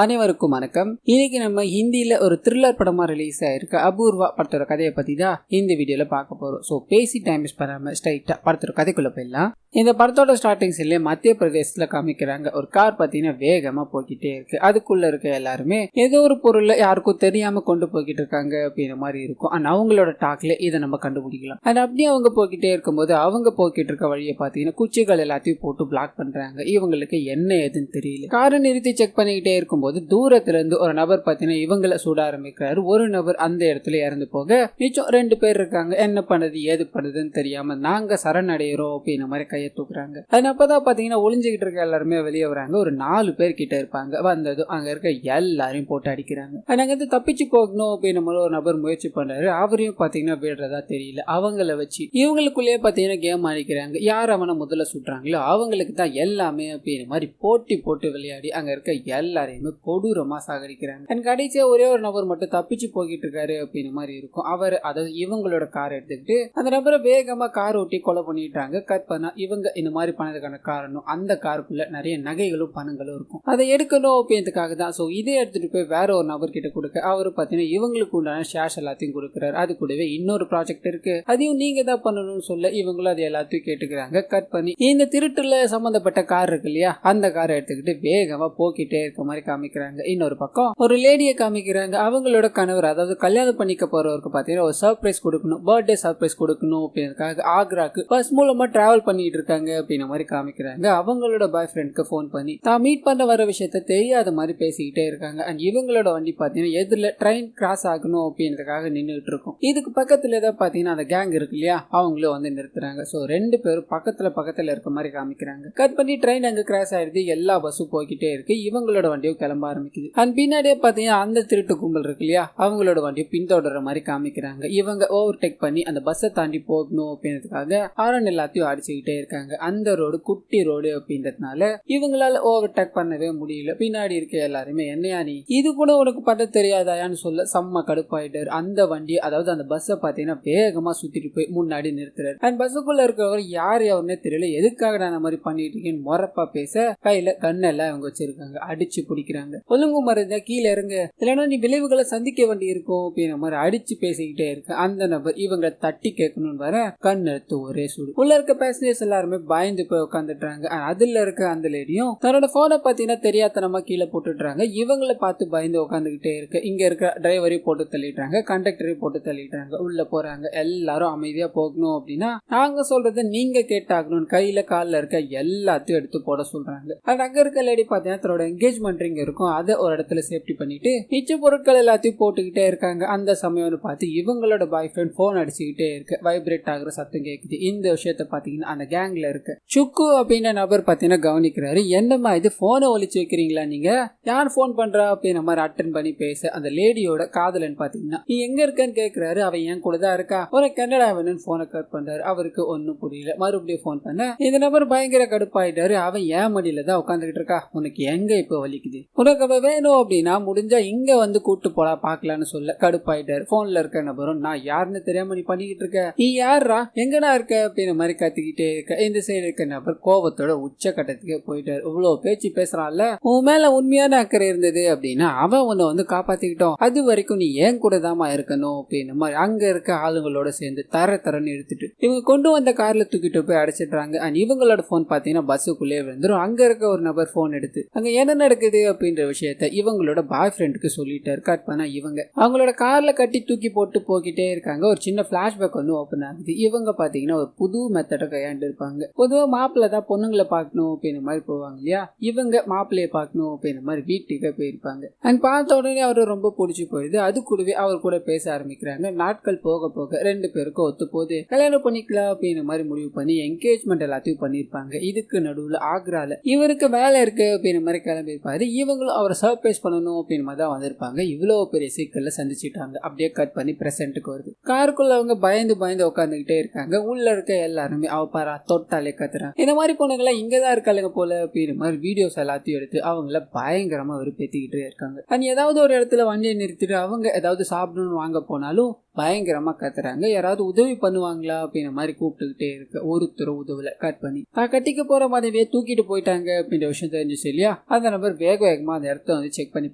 அனைவருக்கும் வணக்கம். இன்னைக்கு நம்ம ஹிந்தியில ஒரு த்ரில்லர் படமா ரிலீஸ் ஆயிருக்கு அபூர்வா படத்தோட கதையை பத்தி தான் இந்த வீடியோல பார்க்க போறோம். ஸோ பேசி டைம் வேஸ்ட் பண்ணாம ஸ்ட்ரைட்டா படத்தோட கதைக்குள்ள போயிடலாம். இந்த படத்தோட ஸ்டார்டிங் சீன்ல மத்திய பிரதேசத்துல காமிக்கிறாங்க. ஒரு கார் பாத்தீங்கன்னா வேகமா போய்கிட்டே இருக்கு. அதுக்குள்ள இருக்க எல்லாருமே ஏதோ ஒரு பொருளை யாருக்கும் தெரியாம கொண்டு போய்கிட்டு இருக்காங்க அப்படின்ற மாதிரி இருக்கும். ஆனா அவங்களோட டாக்ல இதை நம்ம கண்டுபிடிக்கலாம். அண்ட் அப்படியே அவங்க போய்கிட்டே இருக்கும்போது அவங்க போய்கிட்டு இருக்க வழியை பாத்தீங்கன்னா குச்சிகள் எல்லாத்தையும் போட்டு பிளாக் பண்றாங்க. இவங்களுக்கு என்ன ஏதுன்னு தெரியல. காரை நிறுத்தி செக் பண்ணிக்கிட்டே இருக்கும்போது தூரத்துல இருந்து ஒரு நபர் பாத்தீங்கன்னா இவங்களை சுட ஆரம்பிக்கிறாரு. ஒரு நபர் அந்த இடத்துல இறந்து போக மிச்சம் 2 பேர் இருக்காங்க. என்ன பண்ணுது ஏது பண்ணுதுன்னு தெரியாம நாங்க சரணடைகிறோம் அப்படின்ற மாதிரி கையை தூக்குறாங்க. அது அப்பதான் பாத்தீங்கன்னா ஒளிஞ்சுக்கிட்டு இருக்க எல்லாருமே வெளியே வராங்க. ஒரு 4 பேர் கிட்ட இருப்பாங்க. வந்ததும் அங்க இருக்க எல்லாரையும் போட்டு அடிக்கிறாங்க. அங்கிருந்து தப்பிச்சு போகணும் அப்படின்னு ஒரு நபர் முயற்சி பண்றாரு. அவரையும் பாத்தீங்கன்னா விடுறதா தெரியல. அவங்கள வச்சு இவங்களுக்குள்ளேயே பாத்தீங்கன்னா கேம் அடிக்கிறாங்க. யார் அவனை முதல்ல சுட்டுறாங்களோ அவங்களுக்கு தான் எல்லாமே அப்படின்னு மாதிரி போட்டி போட்டு விளையாடி அங்க இருக்க எல்லாரையுமே கொடூரமா சாகடிக்கிறாங்க. அண்ட் கடைசியா ஒரே ஒரு நபர் மட்டும் தப்பிச்சு போகிட்டு இருக்காரு அப்படின்னு மாதிரி இருக்கும். அவர் அதாவது இவங்களோட கார் எடுத்துக்கிட்டு அந்த நபரை வேகமா கார் ஓட்டி கொலை பண்ணிட்டாங்க. கட் பண்ணா இவங்க இந்த மாதிரி பண்ணதுக்கான காரணம் அந்த காருக்குள்ள நிறைய நகைகளும் பணங்களும் இருக்கும். அதை எடுக்கணும் அப்படின்றதுக்காக தான். ஸோ இதை எடுத்துட்டு போய் வேற ஒரு நபர் கிட்ட கொடுக்க அவரு பாத்தீங்கன்னா இவங்களுக்கு உண்டான ஷேர்ஸ் எல்லாத்தையும் கொடுக்குறாரு. அது கூடவே இன்னொரு ப்ராஜெக்ட் இருக்கு, அதையும் நீங்க தான் பண்ணணும்னு சொல்ல இவங்களும் அது எல்லாத்தையும் கேட்டுக்கிறாங்க. கட் பண்ணி இந்த திருட்டுல சம்பந்தப்பட்ட கார் இருக்கு இல்லையா, அந்த காரை எடுத்துக்கிட்டு வேகமா போக்கிட்டே இருக்க மாதிரி காமிக்கிறாங்க. இன்னொரு பக்கம் ஒரு லேடியை காமிக்கிறாங்க. அவங்களோட கணவர் அதாவது கல்யாணம் பண்ணிக்க போறவருக்கு பாத்தீங்கன்னா ஒரு சர்ப்ரைஸ் கொடுக்கணும், பர்த்டே சர்ப்ரைஸ் கொடுக்கணும் அப்படின்றதுக்காக ஆக்ராக்கு பஸ் மூலமா டிராவல் பண்ணிட்டு இருக்காங்க அப்படின்ற மாதிரி காமிக்கிறாங்க. அவங்களோட பாய் ஃப்ரெண்டுக்கு போன் பண்ணி தான் மீட் பண்ண வர விஷயத்த தெரியாத மாதிரி பேசிக்கிட்டே இருக்காங்க. அண்ட் இவங்களோட வண்டி பாத்தீங்கன்னா எதிரில ட்ரெயின் கிராஸ் ஆகணும் அப்படின்றதுக்காக நின்றுட்டு இருக்கும். இதுக்கு பக்கத்துல தான் பாத்தீங்கன்னா அந்த கேங் இருக்கு இல்லையா, அவங்களும் வந்து நிறுத்துறாங்க. ஸோ 2 பேரும் பக்கத்துல இருக்க மாதிரி காமிக்கிறாங்க. கட் பண்ணி ட்ரெயின் அங்க கிராஸ் ஆயிடுது. எல்லா பஸ்ஸும் போய்கிட்டே இருக்கு. இவங்களோட வண்டியும் கிளம்ப ஆரம்பிக்குது. அண்ட் பின்னாடியே பாத்தீங்கன்னா அந்த திருட்டு கும்பல் இருக்கு இல்லையா, அவங்களோட வண்டியும் பின்தொடர மாதிரி காமிக்கிறாங்க. இவங்க ஓவர்டேக் பண்ணி அந்த பஸ்ஸை தாண்டி போகணும் அப்படின்றதுக்காக ஹாரன் எல்லாத்தையும் அடிச்சுக்கிட்டே இருக்காங்க. அந்த ரோடு குட்டி ரோடு அப்படின்றதுனால இவங்களால ஓவர்டேக் பண்ணவே முடியல. பின்னாடி இருக்க எல்லாருமே என்னையா நீ இது கூட உனக்கு பண்ண தெரியாதாயான்னு சொல்ல செம்ம கடுப்பாயிட்டாரு. அந்த வண்டி அதாவது அந்த பஸ்ஸை பாத்தீங்கன்னா வேகமா சுத்திட்டு போய் முன்னாடி நிறுத்துறாரு. அண்ட் பஸ்ஸுக்குள்ள இருக்கிறவர் யார் யாருன்னே தெரியல. எதுக்காக நான் அந்த மாதிரி பண்ணிட்டு இருக்கேன்னு மொறப்பா பேச கையில கண்ணெல்லாம் அவங்க வச்சிருக்காங்க. அடிச்சு பிடிக்கிறாங்க. ஒழுங்கு மறைந்தா கீழே இறங்க, இல்லைன்னா நீ விளைவுகளை சந்திக்க வேண்டி இருக்கும் அப்படின்ற மாதிரி அடிச்சு பேசிக்கிட்டே இருக்கு. அந்த நபர் இவங்களை தட்டி கேட்கணும்னு வர கண் எடுத்து ஒரே சுடு. உள்ள இருக்க பேசஞ்சர்ஸ் எல்லாருமே பயந்து போய் உட்காந்துட்டாங்க. அதுல இருக்க அந்த லேடியும் தன்னோட போனை பாத்தீங்கன்னா தெரியாதனமா கீழே போட்டுடுறாங்க. இவங்களை பார்த்து பயந்து உட்காந்துக்கிட்டே இருக்கு. இங்க இருக்க டிரைவரையும் போட்டு தள்ளிடுறாங்க, கண்டக்டரையும் போட்டு தள்ளிடுறாங்க. உள்ள போறாங்க. எல்லாரும் அமைதியா போகணும் அப்படின்னா நாங்க சொல்றதை நீங்க கேட்டாகணும். கையில காலில் இருக்க எல்லாத்தையும் எடுத்து போட சொல்றாங்க. அங்க இருக்க லேடி பாத்தீங்கன்னா தன்னோட என்கேஜ்மெண்ட் ரிங் இருக்கும், அதை ஒரு இடத்துல சேஃப்டி பண்ணிட்டு மிச்ச பொருட்கள் எல்லாத்தையும் போட்டுக்கிட்டே இருக்காங்க. அந்த சமயம் பார்த்து இவங்களோட பாய் ஃப்ரெண்ட் போன் அடிச்சுக்கிட்டே இருக்கு. வைப்ரேட் ஆகுற சத்தம் கேக்குது. இந்த விஷயத்த பாத்தீங்கன்னா அந்த கேங்ல இருக்கு சுக்கு அப்படின்ற நபர் பாத்தீங்கன்னா கவனிக்கிறாரு. என்னமா இது போனை ஒழிச்சு வைக்கிறீங்களா, நீங்க யார் போன் பண்றா அப்படின்ற மாதிரி அட்டன் பண்ணி பேச அந்த லேடியோட காதலன் பாத்தீங்கன்னா நீ எங்க இருக்கன்னு கேக்குறாரு. அவன் என் கூட தான் இருக்கா, ஒரு கன்னடா வேணும்னு போனை கட் பண்றாரு. அவருக்கு ஒன்னும் புரியல. மறுபடியும் போன் பண்ண இந்த நபர் பயங்கர கடுப்பாயிட்டாரு. அவன் ஏன் மடியில தான் உட்காந்துக்கிட்டு இருக்கா, உனக்கு எங்க இப்ப வலிக்குது, உனக்கு அவ வேணும் அப்படின்னா முடிஞ்சா இங்க வந்து கூட்டு போடா பாக்கலான்னு சொல்ல கடுப்பாயிட்டாரு. போன்ல இருக்க நபரும் நான் யாருன்னு தெரியாம நீ பண்ணிக்கிட்டு இருக்க, நீ யாரா எங்கடா இருக்க அப்படின்ற மாதிரி கத்திக்கிட்டே இருக்க. இந்த சைடு இருக்க நபர் கோபத்தோட உச்ச கட்டத்துக்கு போயிட்டாரு. இவ்வளவு பேச்சு பேசுறான்ல, உன் மேல உண்மையான அக்கறை இருந்தது அப்படின்னா அவன் உன்னை வந்து காப்பாத்திக்கிட்டோம், அது வரைக்கும் நீ ஏன் கூட தாமா இருக்கணும் அப்படின்னு மாதிரி அங்க இருக்க ஆளுங்களோட சேர்ந்து தரன்னு எடுத்துட்டு இவங்க கொண்டு வந்த கார்ல தூக்கிட்டு போய் அடைச்சிடுறாங்க. அண்ட் இவங்களோட போன் பாத்தீங்கன்னா பஸ்ஸுக்குள்ளே விழுந்துரும். அங்க இருக்க ஒரு நபர் போன் எடுத்து அங்க என்ன நடக்குது அப்படின்ற விஷயத்த இவங்களோட பாய் ஃப்ரெண்டுக்கு சொல்லிட்டாரு. கட் பண்ணா இவங்க அவங்களோட கார்ல கட்டி தூக்கி போட்டு போக்கிட்டே இருக்காங்க. ஒரு சின்ன பிளாஷ்பேக் வந்து ஓபன் ஆகுது. இவங்க பாத்தீங்கன்னா ஒரு புது மெத்தட கையாண்டு இருப்பாங்க. பொதுவா மாப்பிள்ள தான் பொண்ணுங்களை பார்க்கணும் அப்படின்ற மாதிரி போவாங்க இல்லையா, இவங்க மாப்பிள்ளைய பார்க்கணும் அப்படின்ற மாதிரி வீட்டுக்கு போயிருப்பாங்க. அண்ட் பார்த்த உடனே அவரு ரொம்ப பிடிச்சி போயிடுது. அது கூடவே அவர் கூட பேச ஆரம்பிக்கிறாங்க. நாட்கள் போக போக 2 பேருக்கும் ஒத்து போது கல்யாணம் பண்ணிக்கலாம் அப்படின்ற மாதிரி முடிவு பண்ணி என்கேஜ்மெண்ட் எல்லாத்தையும் பண்ணிருப்பாங்க. இதுக்கு நடுவுல ஆக்ரால இவருக்கு வேலை இருக்கு அப்படின்ற மாதிரி கிளம்பியிருப்பாரு. இவங்களும் அவரை சர்ப்ரைஸ் பண்ணணும் அப்படின்னு மாதிரி தான் வந்திருப்பாங்க. இவ்வளவு பெரிய சீக்கிரல சந்திச்சுட்டாங்க. அப்படியே கட் பண்ணி பிரசன்ட்டுக்கு வருது. காருக்குள்ள அவங்க பயந்து உட்காந்துக்கிட்டே இருக்காங்க. உள்ள இருக்க எல்லாருமே அவ பாரா தொட்டாலே கத்துறாங்க. இந்த மாதிரி பொண்ணுங்களா இங்கதான் இருக்காளுங்க போல அப்படின்ற மாதிரி வீடியோஸ் எல்லாத்தையும் எடுத்து அவங்கள பயங்கரமா வெறுப்பேத்திக்கிட்டே இருக்காங்க. அண்ட் ஏதாவது ஒரு இடத்துல வண்டியை நிறுத்திட்டு அவங்க ஏதாவது சாப்பிடணும்னு வாங்க போனாலும் பயங்கரமா கத்துறாங்க. யாராவது உதவி பண்ணுவாங்களா அப்படின்ற மாதிரி கூப்பிட்டுக்கிட்டே இருக்கு. ஒருத்தர் உதவல. கட் பண்ணி தான் கட்டிக்க போற மாதிரியே தூக்கிட்டு போயிட்டாங்க அப்படின்ற விஷயம் தெரிஞ்சிச்சு இல்லையா. அந்த நபர் வேக வேகமா அந்த இடத்த வந்து செக் பண்ணி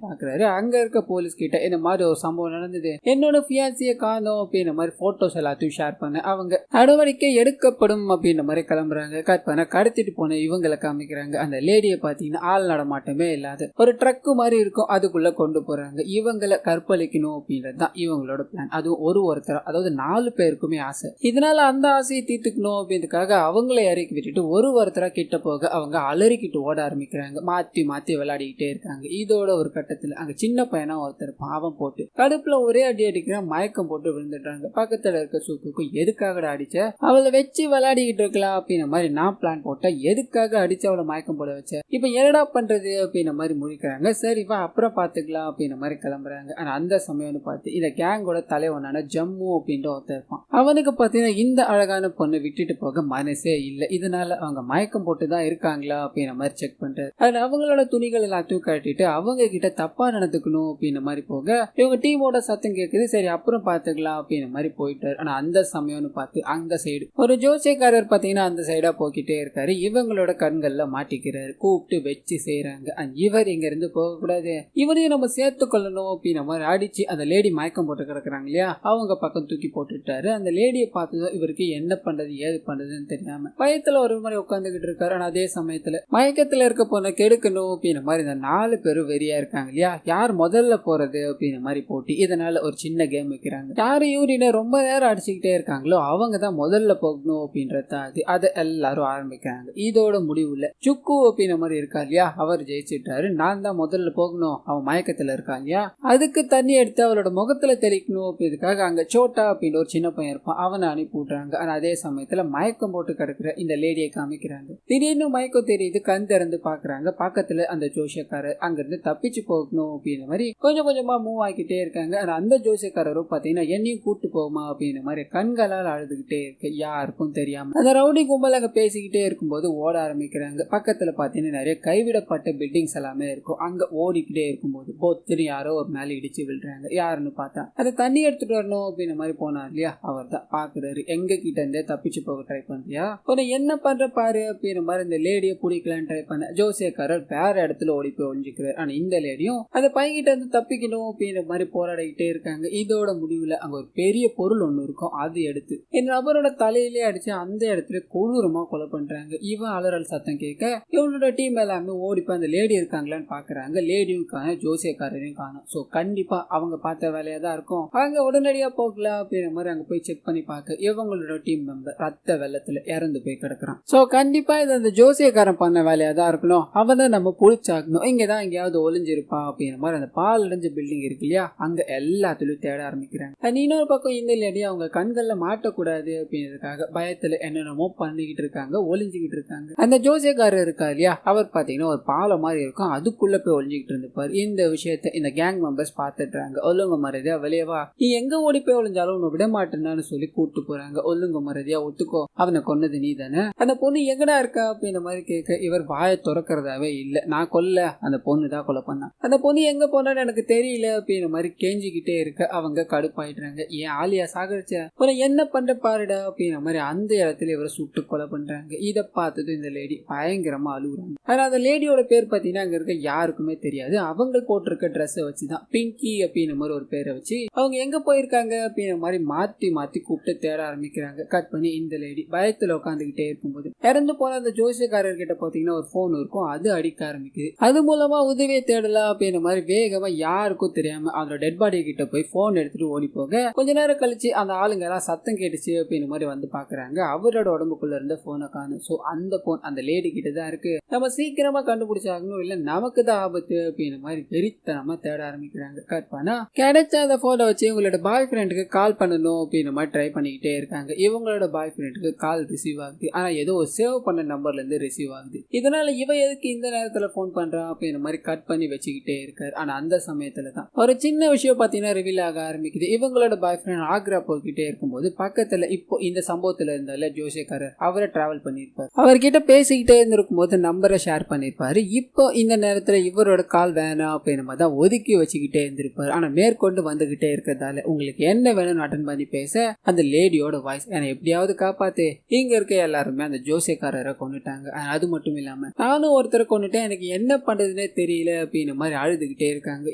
பாக்குறாரு. அங்க இருக்க போலீஸ் கிட்ட இந்த மாதிரி ஒரு சம்பவம் நடந்தது, என்னோட ஃபியான்சியை காணோம் அப்படின்ற மாதிரி போட்டோஸ் எல்லாத்தையும் ஷேர் பண்ண அவங்க நடவடிக்கை எடுக்கப்படும் அப்படின்ற மாதிரி கிளம்புறாங்க. கட் பண்ண கடத்திட்டு போன இவங்களை காமிக்கிறாங்க. அந்த லேடியை பாத்தீங்கன்னா ஆள் நடமாட்டமே இல்லாத ஒரு ட்ரக்கு மாதிரி இருக்கும், அதுக்குள்ள கொண்டு போறாங்க. இவங்களை கற்பழிக்கணும் அப்படின்றது தான் இவங்களோட பிளான். அதுவும் ஒருத்தர், அதாவது 4 பேருக்குமே ஆசை. இதனால அந்த ஆசையை தீர்த்துக்கணும் அப்படின்றதுக்காக அவங்கள இறக்கி விட்டுட்டு ஒருத்தரா கிட்ட போக அவங்க அலறிக்கிட்டு ஓட ஆரம்பிக்கிறாங்க. மாத்தி மாத்தி விளையாடிக்கிட்டே இருக்காங்க. இதோட ஒரு கட்டத்துல அங்க சின்ன பையனா ஒருத்தர் பாவம் போட்டு கடுப்புல ஒரே அடி அடிக்கிற மயக்கம் போட்டு விழுந்துடுறாங்க. பக்கத்துல இருக்க சூக்குக்கு எதுக்காக அடிச்ச, அவளை வச்சு விளையாடிக்கிட்டு இருக்கலாம் அப்படின்ற மாதிரி நான் பிளான் போட்டேன், எதுக்காக அடிச்சு அவளை மயக்கம் போட வச்ச, இப்ப என்னடா பண்றது அப்படின்ற மாதிரி முடிக்கிறாங்க. சரி வா அப்புறம் பாத்துக்கலாம் அப்படின்ற மாதிரி கிளம்புறாங்க. ஆனா அந்த சமயம்னு பார்த்து இந்த கேங்கோட தலைவனான ஜம்மு அப்படின்ற ஒருத்தர் இருப்பான். அவனுக்கு பாத்தீங்கன்னா இந்த அழகான பொண்ணை விட்டுட்டு போக மனசே இல்லை. இதனால அவங்க மயக்கம் போட்டுதான் இருக்காங்களா அப்படின்ற மாதிரி செக் பண்றாரு. அதுல அவங்களோட துணிகள் எல்லாத்தையும் கட்டிட்டு அவங்க கிட்ட தப்பா நடந்துக்கணும் அப்படின்ற மாதிரி போக இவங்க டீமோட சத்தம் கேட்குது. சரி அப்புறம் பாத்துக்கலாம் அப்படின்ற மாதிரி போயிட்டாரு. ஆனா அந்த சமயம்னு பார்த்து அந்த சைடு ஒரு ஜோசியக்காரர் பாத்தீங்கன்னா அந்த சைடா போக்கிட்டே இருக்காரு. இவங்களோட கண்கள்ல மாட்டிக்கிறாரு. கூப்பிட்டு வச்சு செய்யறாங்க. இவர் இங்க இருந்து போக கூடாது, இவரையும் நம்ம சேர்த்து கொள்ளணும் அப்படின்ற மாதிரி அடிச்சு அந்த லேடி மயக்கம் போட்டு கிடக்குறாங்க இல்லையா, அவங்க பக்கம் தூக்கி போட்டுட்டாரு. அந்த லேடியை பார்த்ததும் இவருக்கு என்ன பண்றது ஏது பண்றதுன்னு தெரியாம பயத்துல ஒரு மாதிரி உட்காந்துக்கிட்டு இருக்காரு. ஆனா அதே சமயத்துல மயக்கத்துல இருக்க பொண்ணை கெடுக்கணும் அப்படின்ற மாதிரி இந்த 4 பேரும் வெறியா இருக்காங்க இல்லையா, யார் முதல்ல போறது அப்படின்ற மாதிரி போட்டி. இதனால ஒரு சின்ன கேம் வைக்கிறாங்க. யாரு யூரினை ரொம்ப நேரம் அடிச்சுக்கிட்டே இருக்காங்களோ அவங்க தான் முதல்ல போகணும் அப்படின்றத அதை எல்லாரும் ஆரம்பிக்கிறாங்க. இதோட முடிவுல சுக்கு அப்படின்ற மாதிரி இருக்கா இல்லையா, அவர் ஜெயிச்சிட்டாரு. நான் தான் முதல்ல போகணும், அவன் மயக்கத்துல இருக்கான் இல்லையா, அதுக்கு தண்ணி எடுத்து அவளோட முகத்துல தெளிக்கணும் அப்படின்றதுக்காக அங்க சோட்டா அப்படின்னு ஒரு சின்ன பையன் இருப்பான், அவனை அனுப்பி விடுறாங்க. ஆனா அதே சமயத்துல மயக்கம் போட்டு கிடக்குற இந்த லேடியை காமிக்கிறாங்க. திடீர்னு மயக்கம் தெரியுது, கண் திறந்து பாக்குறாங்க. பக்கத்துல அந்த ஜோசியக்காரர் அங்கிருந்து தப்பிச்சு போகணும் அப்படின்ற மாதிரி கொஞ்சம் கொஞ்சமா மூவ் ஆகிக்கிட்டே இருக்காங்க. ஆனா அந்த ஜோசியக்காரரும் பாத்தீங்கன்னா என்னையும் கூட்டு போகுமா அப்படின்ற மாதிரி கண்களால் அழுதுகிட்டே இருக்கு, யாருக்கும் தெரியாம. அந்த ரவுடி கும்பல் அங்க பேசிக்கிட்டே இருக்கும்போது ஓட ஆரம்பிக்கிறாங்க. பக்கத்துல பாத்தீங்கன்னா நிறைய கைவிடப்பட்ட பில்டிங்ஸ் எல்லாமே இருக்கும். அங்க ஓடிக்கிட்டே இருக்கும்போது பொத்துன்னு யாரோ ஒரு மேல இடிச்சு விழுறாங்க. யாருன்னு பார்த்தா அதை தண்ணி எடுத்துட்டு வரணும் அப்படின்ற மாதிரி போனார் இல்லையா, அவர் தான் பாக்குறாரு. எங்க கிட்ட இருந்தே தப்பிச்சு போக ட்ரை பண்றியா, ஒரு என்ன பண்ற பாரு அப்படின்ற மாதிரி இந்த லேடியை பிடிக்கலான்னு ட்ரை பண்ண ஜோசியக்காரர் வேற இடத்துல ஓடி போய் ஒழிஞ்சுக்கிறார். ஆனா இந்த லேடியும் அந்த பையன்கிட்ட இருந்து தப்பிக்கணும் அப்படின்ற மாதிரி போராடிக்கிட்டே இருக்காங்க. இதோட முடிவுல அங்க ஒரு பெரிய பொருள் ஒண்ணு இருக்கும், அது எடுத்து இந்த நபரோட தலையிலே அடிச்சு அந்த இடத்துல கொடூரமா கொலை பண்றாங்க. இவன் அலறல் சத்தம் கேட்க இவனோட டீம் எல்லாமே ஓடிப்பா அந்த லேடி இருக்காங்களான்னு பாக்குறாங்க. லேடியும் காணும், ஜோசியக்காரரையும் காணும். சோ கண்டிப்பா அவங்க பார்த்த வேலையா தான் இருக்கும். அவங்க உடனடியா போகலாம் அப்படின்ற மாதிரி அங்க போய் செக் பண்ணி பார்க்க இவங்களோட டீம் மெம்பர் ரத்த வெள்ளத்துல இறந்து போய் கிடக்குறான். சோ கண்டிப்பா இது அந்த ஜோசியக்காரன் பண்ண வேலையா தான் இருக்கணும், அவன் தான் நம்ம புடிச்சாக்கணும், இங்கதான் எங்கேயாவது ஒளிஞ்சிருப்பா அப்படின்ற மாதிரி அந்த பால் அடைஞ்ச பில்டிங் இருக்கு இல்லையா, அங்க எல்லாத்துலயும் தேட ஆரம்பிக்கிறாங்க. இன்னொரு பக்கம் இந்த லேடி அவங்க கண்கள்ல மாட்டக்கூடாது அப்படின்றதுக்காக பயத்துல என்னென்னமோ பண்ணிக்கிட்டு இருக்காங்க, ஒளிஞ்சுக்கிட்டு இருக்காங்க. அந்த ஜோசியக்காரர் இருக்கா இல்லையா, அவர் பாத்தீங்கன்னா ஒரு பாலம் மாதிரி இருக்கும், அதுக்குள்ள போய் ஒளிஞ்சுக்கிட்டு இருந்துப்பாரு. இந்த விஷயத்த இந்த கேங் மெம்பர்ஸ் பாத்துட்டாங்க. ஒழுங்கு மரியாதையா வெளியவா, நீ எங்க ஓடி போய் ஒளிஞ்சாலும் உன்னை விட மாட்டேன்னு சொல்லி கூட்டு போறாங்க. ஒழுங்கு மரியாதையா ஒத்துக்கோ, அவனை கொன்னது நீ தானே, அந்த பொண்ணு எங்கடா இருக்கா அப்படின்ற மாதிரி கேட்க இவர் வாயை திறக்கிறதாவே இல்ல, நான் கொல்ல, அந்த பொண்ணு தான் கொலை பண்ணா, அந்த பொண்ணு எங்க போனான்னு எனக்கு தெரியல அப்படின்ற மாதிரி கேஞ்சிக்கிட்டே இருக்க அவங்க கடுப்பாயிடுறாங்க. ஏன் ஆலியா சாகரிச்ச ஒரு என்ன பண்ற பாருடா அப்படின்ற மாதிரி அந்த இடத்துல இவரை சுட்டு கொலை பண்றாங்க. இதை பார்த்தது இந்த லேடி பயங்கரமா அழுகுறாங்க. ஆனா அந்த லேடியோட பேர் பாத்தீங்கன்னா அங்க இருக்க யாருக்குமே தெரியாது. அவங்க போட்டிருக்க ட்ரெஸ்ஸை வச்சுதான் பிங்கி அப்படின்ற மாதிரி ஒரு பேரை வச்சு அவங்க எங்க போயிருக்காங்க அப்படின்ற மாதிரி மாத்தி மாத்தி கூப்பிட்டு தேட ஆரம்பிக்கிறாங்க. கட் பண்ணி இந்த லேடி பயத்துல உட்காந்துக்கிட்டே இருக்கும்போது இறந்து போன அந்த ஜோசியக்காரர் கிட்ட பாத்தீங்கன்னா ஒரு போன் இருக்கும், அது அடிக்க ஆரம்பிக்குது. அது மூலமா உதவியை தேடலாம் அப்படின்ற மாதிரி வேகமா யாருக்கும் தெரியாம அதோட டெட் பாடி கிட்ட போய் போன் எடுத்துட்டு ஓடி போக கொஞ்ச நேரம் கழிச்சு அந்த ஆளுங்க எல்லாம் சத்தம் கேட்டுச்சு அப்படின்ற மாதிரி வந்து பாக்குறாங்க. அவரோட உடம்புக்குள்ள இருந்த போனை காணும். சோ அந்த போன் அந்த லேடி கிட்ட தான் இருக்கு, நம்ம சீக்கிரமா கண்டுபிடிச்சாகணும், இல்ல நமக்கு தான் ஆபத்து அப்படின்ற மாதிரி வெறித்தனமா தேட ஆரம்பிக்கிறாங்க. கட் பண்ணா கிடைச்ச அந்த போனை வச்சு இவங்களோட பாய் ஃப்ரெண்டுக்கு கால் பண்ணணும் அப்படின்ற மாதிரி ட்ரை பண்ணிக்கிட்டே இருக்காங்க. இவங்களோட பாய் ஃப்ரெண்டுக்கு கால் ரிசீவ் ஆகுது, ஆனா ஏதோ ஒரு சேவ் பண்ண நம்பர்ல இருந்து ரிசீவ் ஆகுது. இதனால இவ எதுக்கு இந்த நேரத்துல போன் பண்றான் அப்படின்ற மாதிரி கட் பண்ணி வச்சுக்கிட்டே இருக்காரு. ஆனா அந்த சமயத்துல தான் ஒரு சின்ன விஷயம் பாத்தீங்கன்னா ரிவீல் ஆக ஆரம்பிக்குது. இவங்களோட பாய் ஃப்ரெண்ட் ஆக்ரா போய்கிட்டே இருக்கும்போது பக்கத்துல இப்போ இந்த சம்பவத்துல இருந்தால ஜோசியக்காரர் அவரை டிராவல் பண்ணிருப்பாரு. அவர்கிட்ட பேசிக்கிட்டே இருந்திருக்கும் போது நம்பரை ஷேர் பண்ணிருப்பாரு. இப்போ இந்த நேரத்துல இவரோட கால் வேணாம் அப்படின்ற மாதிரி தான் ஒதுக்கி வச்சுக்கிட்டே இருந்திருப்பாரு. ஆனா மேற்கொண்டு வந்துகிட்டே இருக்கிறதால உங்களை உங்களுக்கு என்ன வேணும்னு அட்டன் பண்ணி பேச அந்த லேடியோட வாய்ஸ் என்னை எப்படியாவது காப்பாத்து, இங்க இருக்க எல்லாருமே அந்த ஜோசியக்காரரை கொண்டுட்டாங்க, அது மட்டும் இல்லாம நானும் ஒருத்தரை கொண்டுட்டேன், எனக்கு என்ன பண்றதுன்னே தெரியல அப்படின்னு மாதிரி அழுதுகிட்டே இருக்காங்க.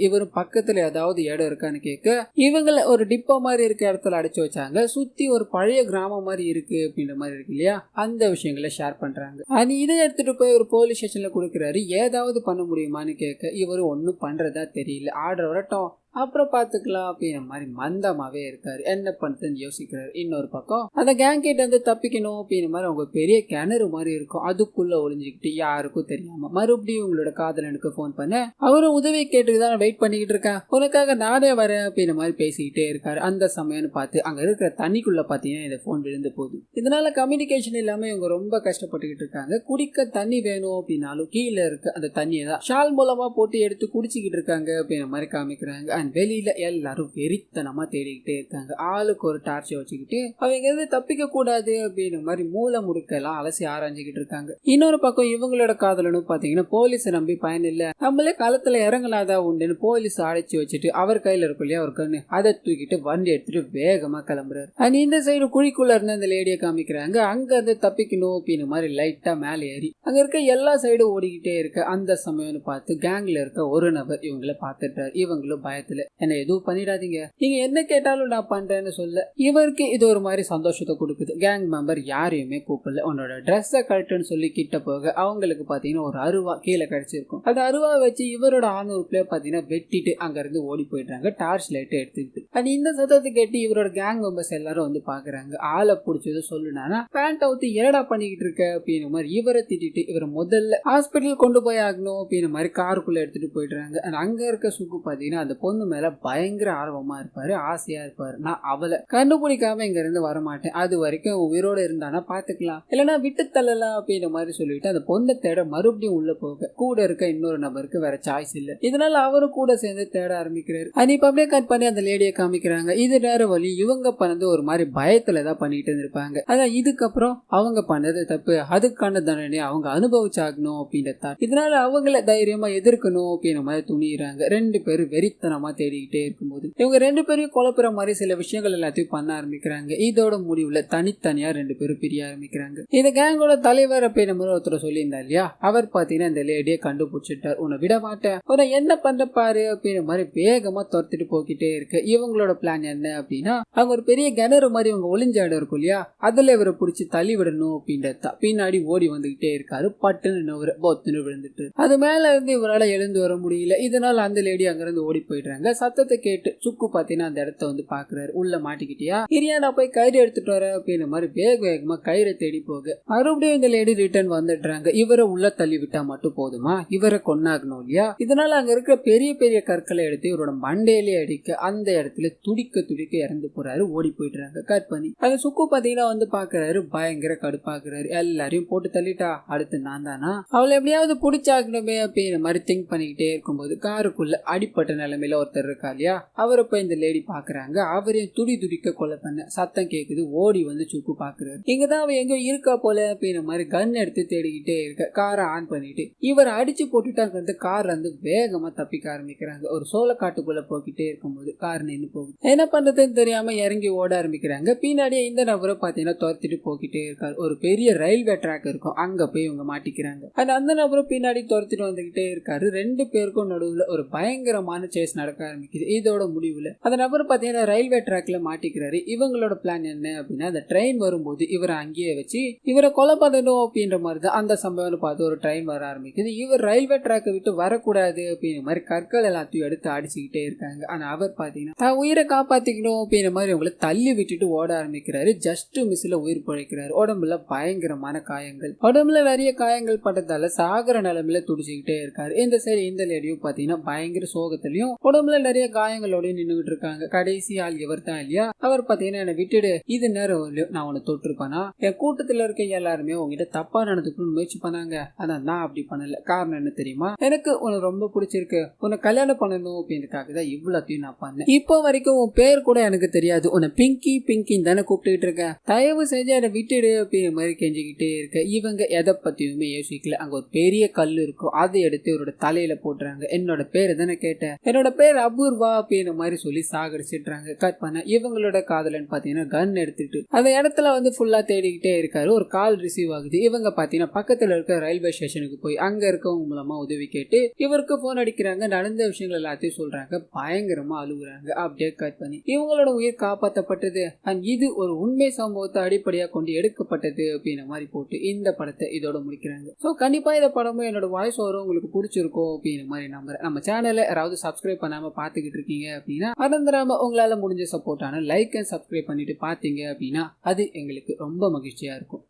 இவரும் பக்கத்துல ஏதாவது இடம் இருக்கான்னு கேட்க இவங்கள ஒரு டிப்போ மாதிரி இருக்க இடத்துல அடைச்சு வச்சாங்க, சுத்தி ஒரு பழைய கிராமம் மாதிரி இருக்கு அப்படின்ற மாதிரி இருக்கு இல்லையா, அந்த விஷயங்களை ஷேர் பண்றாங்க. இதை எடுத்துட்டு போய் ஒரு போலீஸ் ஸ்டேஷன்ல கொடுக்குறாரு. ஏதாவது பண்ண முடியுமான்னு கேட்க இவரு ஒன்னும் பண்றதா தெரியல, ஆர்டர் வரட்டும் அப்புறம் பாத்துக்கலாம் அப்படின்ற மாதிரி மந்தமாவே இருக்காரு. என்ன பண்றதுன்னு யோசிக்கிறாரு. இன்னொரு பக்கம் அந்த கேங் கிட்ட வந்து தப்பிக்கணும் அப்படின்ற மாதிரி அவங்க பெரிய கிணறு மாதிரி இருக்கும், அதுக்குள்ள ஒளிஞ்சுக்கிட்டு யாருக்கும் தெரியாம மறுபடியும் உங்களோட காதலனுக்கு போன் பண்ண அவரும் உதவி கேட்டுதான் வெயிட் பண்ணிக்கிட்டு இருக்கேன், உனக்காக நானே வரேன் அப்படின்ற மாதிரி பேசிக்கிட்டே இருக்காரு. அந்த சமயம்னு பார்த்து அங்க இருக்கிற தண்ணிக்குள்ள பாத்தீங்கன்னா இந்த போன் விழுந்து போகுது. இதனால கம்யூனிகேஷன் இல்லாம இவங்க ரொம்ப கஷ்டப்பட்டுக்கிட்டு இருக்காங்க. குடிக்க தண்ணி வேணும் அப்படின்னாலும் கீழே இருக்க அந்த தண்ணியை தான் ஷால் மூலமா போட்டு எடுத்து குடிச்சுக்கிட்டு இருக்காங்க அப்படின்ற மாதிரி காமிக்கிறாங்க. வெளியில எல்லாரும் வெறித்தனமா தேடிக்கிட்டே இருக்காங்க. ஆளுக்கு ஒரு டார்ச் வச்சுக்கிட்டு அவங்க எது தப்பிக்க கூடாது அப்படின்ற மாதிரி மூளை முடுக்கெல்லாம் அலசி ஆராய்ஞ்சுக்கிட்டு இருக்காங்க. இன்னொரு பக்கம் இவங்களோட காதலனும் பாத்தீங்கன்னா போலீஸை நம்பி பயன் இல்ல, நம்மளே களத்துல இறங்கலாதா உண்டுன்னு போலீஸ் அடைச்சு வச்சுட்டு அவர் கையில இருக்கும் இல்லையா ஒரு கண்ணு, அதை தூக்கிட்டு வண்டி எடுத்துட்டு வேகமா கிளம்புறாரு. இந்த சைடு குழிக்குள்ள இருந்து அந்த லேடியை காமிக்கிறாங்க. அங்க இருந்து தப்பிக்கணும் அப்படின்னு மாதிரி லைட்டா மேலே ஏறி அங்க இருக்க எல்லா சைடும் ஓடிக்கிட்டே இருக்கு. அந்த சமயம்னு பார்த்து கேங்ல இருக்க ஒரு நபர் இவங்களை பார்த்துட்டாரு. இவங்களும் பயத்துல என்ன எதுவும் பண்ணிடாதீங்க, நீங்க என்ன கேட்டாலும் நான் பண்றேன்னு சொல்ல இவருக்கு இது ஒரு மாதிரி சந்தோஷத்தை கொடுக்குது. கேங் மெம்பர் யாரையுமே கூப்பிடல. உன்னோட ட்ரெஸ்ஸை கழட்டுன்னு சொல்லி கிட்ட போக அவங்களுக்கு பாத்தீங்கன்னா ஒரு அருவா கீழே கிடைச்சிருக்கும். அந்த அருவா வச்சு இவரோட ஆணூருக்குள்ளே பாத்தீங்கன்னா வெட்டிட்டு அங்க இருந்து ஓடி போயிட்டாங்க டார்ச் லைட் எடுத்துக்கிட்டு. இந்த சத்தத்தை கேட்டு இவரோட கேங் மெம்பர்ஸ் எல்லாரும் வந்து பாக்குறாங்க. ஆளை பிடிச்சது சொல்லுனா பேண்ட் அவுத்து ஏடா பண்ணிக்கிட்டு இருக்க அப்படின்னு மாதிரி இவரை திட்டிட்டு இவரை முதல்ல ஹாஸ்பிட்டல் கொண்டு போய் ஆகணும் அப்படின்னு மாதிரி காருக்குள்ள எடுத்துட்டு போயிடுறாங்க. அங்க இருக்க சுக்கு பாத்தீங்கன்னா அந்த பொண்ணு மேல பயங்கர ஆர்வமா இருப்பாரு, ஆசையா இருப்பாரு. நான் அவளை கண்டுபிடிக்காம இங்க இருந்து வரமாட்டேன், அது வரைக்கும் உயிரோட இருந்தானா பாத்துக்கலாம், இல்லைன்னா விட்டு தள்ளலாம் அப்படின்ற மாதிரி சொல்லிட்டு அந்த பொண்ணை தேட மறுபடியும் உள்ள போக கூட இருக்க இன்னொரு நபருக்கு வேற சாய்ஸ் இல்ல. இதனால அவரும் கூட சேர்ந்து தேட ஆரம்பிக்கிறாரு. இப்ப அப்படியே கட் பண்ணி அந்த லேடியை காமிக்கிறாங்க. இது நேர வழி இவங்க பண்ணது ஒரு மாதிரி பயத்துலதான் பண்ணிட்டு இருந்திருப்பாங்க. அதான் இதுக்கப்புறம் அவங்க பண்ணது தப்பு, அதுக்கான தண்டனை அவங்க அனுபவிச்சாகணும் அப்படின்றத இதனால அவங்கள தைரியமா எதிர்க்கணும் அப்படின்ற மாதிரி துணிறாங்க. ரெண்டு பேரும் வெறித்தனமா தேடிக்கிட்டே இருக்கும்போது இவங்க ரெண்டு பேரையும் குழப்புற மாதிரி சில விஷயங்கள் எல்லாத்தையும் பண்ண ஆரம்பிக்கிறாங்க. இதோட முடிவுல தனித்தனியா ரெண்டு பேரும் பிரிய ஆரம்பிக்கிறாங்க. இந்த கேங்கோட தலைவர் அப்படின்னு ஒருத்தர் சொல்லியிருந்தா இல்லையா, அவர் பாத்தீங்கன்னா இந்த லேடியை கண்டுபிடிச்சிட்டார். உன்னை விட மாட்டேன், உன்னை என்ன பண்ற பாரு அப்படின்ற மாதிரி வேகமா துரத்திட்டு போக்கிட்டே இருக்கு. இவங்களோட பிளான் என்ன அப்படின்னா அவங்க ஒரு பெரிய கிணறு மாதிரி இவங்க ஒளிஞ்ச இடம் இருக்கும் இல்லையா, அதுல இவரை பிடிச்சி தள்ளி விடணும் அப்படின்றத பின்னாடி ஓடி வந்துகிட்டே இருக்காரு. பட்டுன்னு பொத்துன்னு விழுந்துட்டு அது மேல இருந்து இவரால் எழுந்து வர முடியல. இதனால அந்த லேடி அங்க இருந்து ஓடி போயிடுறாங்க. சத்தத்தை கேட்டு சுக்கு பாத்தீங்கன்னா அந்த இடத்த வந்து பாக்குறாரு. உள்ள மாட்டிக்கிட்டியா, இரியா நான் போய் கயிறு எடுத்துட்டு வர அப்படின்னு மாதிரி வேக வேகமா கயிறை தேடி போக மறுபடியும் இந்த லேடி ரிட்டர்ன் வந்துடுறாங்க. இவரை உள்ள தள்ளி விட்டா மட்டும் போதுமா, இவரை கொன்னாகணும் இல்லையா, இதனால அங்க இருக்கிற பெரிய பெரிய கற்களை எடுத்து இவரோட மண்டையிலே அடிக்க அந்த இடத்துல துடிக்க துடிக்க இறந்து போறாரு. ஓடி போயிடுறாங்க. கட் பண்ணி அந்த சுக்கு பாத்தீங்கன்னா வந்து பாக்குறாரு. பயங்கர கடுப்பாக்குறாரு. எல்லாரையும் போட்டு தள்ளிட்டா அடுத்து நான் தானா, அவளை எப்படியாவது பிடிச்சாக்கணுமே அப்படின்ற மாதிரி திங்க் பண்ணிக்கிட்டே இருக்கும்போது காருக்குள்ள அடிப்பட்ட நிலைமையில ஒருத்தர் இருக்கா இல்லையா, அவரை போய் இந்த லேடி பாக்குறாங்க. அவரையும் துடி துடிக்க கொலை பண்ண சத்தம் கேக்குது. ஓடி வந்து சுக்கு பாக்குறாரு. இங்கதான் அவ எங்க இருக்கா போல அப்படின்ற மாதிரி கன் எடுத்து தேடிக்கிட்டே இருக்க காரை ஆன் பண்ணிட்டு இவரை அடிச்சு போட்டுட்டு கார்ல இருந்து வேகமா தப்பிக்க ஆரம்பிக்கிறாங்க. ஒரு சோள காட்டுக்குள்ள போக்கிட்டே இருக்கும்போது கார் நின்று போகுது. என்ன பண்றதுன்னு தெரியாம இறங்கி ஓட ஆரம்பிக்கிறாங்க. பின்னாடியே இந்த நபரை பாத்தீங்கன்னா துரத்திட்டு போக்கிட்டே இருக்காரு. ஒரு பெரிய ரயில்வே ட்ராக் இருக்கும், அங்க போய் இவங்க மாட்டிக்கிறாங்க. அந்த நபரும் பின்னாடி துரத்திட்டு வந்துகிட்டே இருக்காரு. ரெண்டு பேருக்கும் நடுவுல ஒரு பயங்கரமான சேஸ் நடக்க ஆரம்பிக்குது. இதோட முடிவுல அந்த நபர் பாத்தீங்கன்னா ரயில்வே ட்ராக்ல மாட்டிக்கிறாரு. இவங்களோட பிளான் என்ன அப்படின்னா அந்த ட்ரெயின் வரும்போது இவரை அங்கேயே வச்சு இவரை கொலை பண்ணணும் அப்படின்ற மாதிரி தான் அந்த சம்பவம் பார்த்து ஒரு ட்ரெயின் வர ஆரம்பிக்குது. இவர் ரயில்வே ட்ராக்கை விட்டு வரக்கூடாது அப்படின்ற மாதிரி கற்கள் எல்லாத்தையும் எடுத்து அடிச்சுக்கிட்டே இருக்காங்க. ஆனா அவர் பாத்தீங்கன்னா தான் உயிரை காப்பாத்திக்கணும் அப்படின்ற மாதிரி உங்களை தள்ளி விட்டுட்டு ஓட ஆரம்பிக்கிறாரு. ஜஸ்ட் மிஸ்ல உயிர் பிழைக்கிறாரு. உடம்புல பயங்கரமான காயங்கள், உடம்புல நிறைய காயங்கள் பட்டதால சாகர நிலைமையில துடிச்சுக்கிட்டே இருக்காரு. இந்த சரி இந்த லேடியும் பாத்தீங்கன்னா பயங்கர சோகத்திலையும் உடம்புல நிறைய காயங்களோட நின்றுகிட்டு இருக்காங்க. கடைசி ஆள் இவர் தான் இல்லையா, அவர் பாத்தீங்கன்னா என்ன விட்டுடு, இது நேரம் நான் உன்னை தொட்டிருப்பானா, என் கூட்டத்துல இருக்க எல்லாருமே உங்ககிட்ட தப்பா நடந்துக்கணும்னு முயற்சி பண்ணாங்க, ஆனா நான் அப்படி பண்ணல. காரணம் என்ன தெரியுமா, எனக்கு உன்னை ரொம்ப பிடிச்சிருக்கு, உன்னை கல்யாணம் பண்ணணும் அப்படின்றதுக்காக தான் இவ்வளத்தையும் நான் பண்ணேன். இப்போ வரைக்கும் உன் பேர் கூட எனக்கு தெரியாது, உன்னை பிங்கி பிங்கின்னு தானே கூப்பிட்டு இருக்கேன், தயவு செஞ்சு என்னை விட்டுடு அப்படின்ற மாதிரி கெஞ்சிக்கிட்டே இருக்க. இவங்க எதை பத்தியுமே யோசிக்கல. அங்க ஒரு பெரிய கல் இருக்கும், அதை எடுத்து இவரோட தலையில போட்டுறாங்க. என்னோட பேரு தானே கேட்டேன், என்னோட பேரை பேர் அபூர்வா அப்படின்ற மாதிரி சொல்லி சாகடிச்சிடுறாங்க. கட் பண்ண இவங்களோட காதலன் பாத்தீங்கன்னா கன் எடுத்துட்டு அந்த இடத்துல வந்து ஃபுல்லா தேடிக்கிட்டே இருக்காரு. ஒரு கால் ரிசீவ் ஆகுது. இவங்க பாத்தீங்கன்னா பக்கத்துல இருக்க ரயில்வே ஸ்டேஷனுக்கு போய் அங்க இருக்கவங்க மூலமா உதவி கேட்டு இவருக்கு போன் அடிக்கிறாங்க. நடந்த விஷயங்கள் எல்லாத்தையும் சொல்றாங்க. பயங்கரமா அழுகுறாங்க. அப்படியே கட் பண்ணி இவங்களோட உயிர் காப்பாற்றப்பட்டது அண்ட் இது ஒரு உண்மை சம்பவத்தை அடிப்படையா கொண்டு எடுக்கப்பட்டது அப்படின்ற மாதிரி போட்டு இந்த படத்தை இதோட முடிக்கிறாங்க. ஸோ கண்டிப்பா இந்த படமும் என்னோட வாய்ஸ் ஓவரும் உங்களுக்கு பிடிச்சிருக்கும் அப்படின்ற மாதிரி நம்புறேன். நம்ம சேனலை யாராவது சப்ஸ்கிரைப் பண்ணாம பாத்துக்கிட்டு இருக்கீங்க அப்படின்னா மறந்துடாம உங்களால முடிஞ்ச சப்போர்ட்டான லைக் அண்ட் சப்ஸ்கிரைப் பண்ணிட்டு பாத்தீங்க அப்படின்னா அது எங்களுக்கு ரொம்ப மகிழ்ச்சியா இருக்கும்.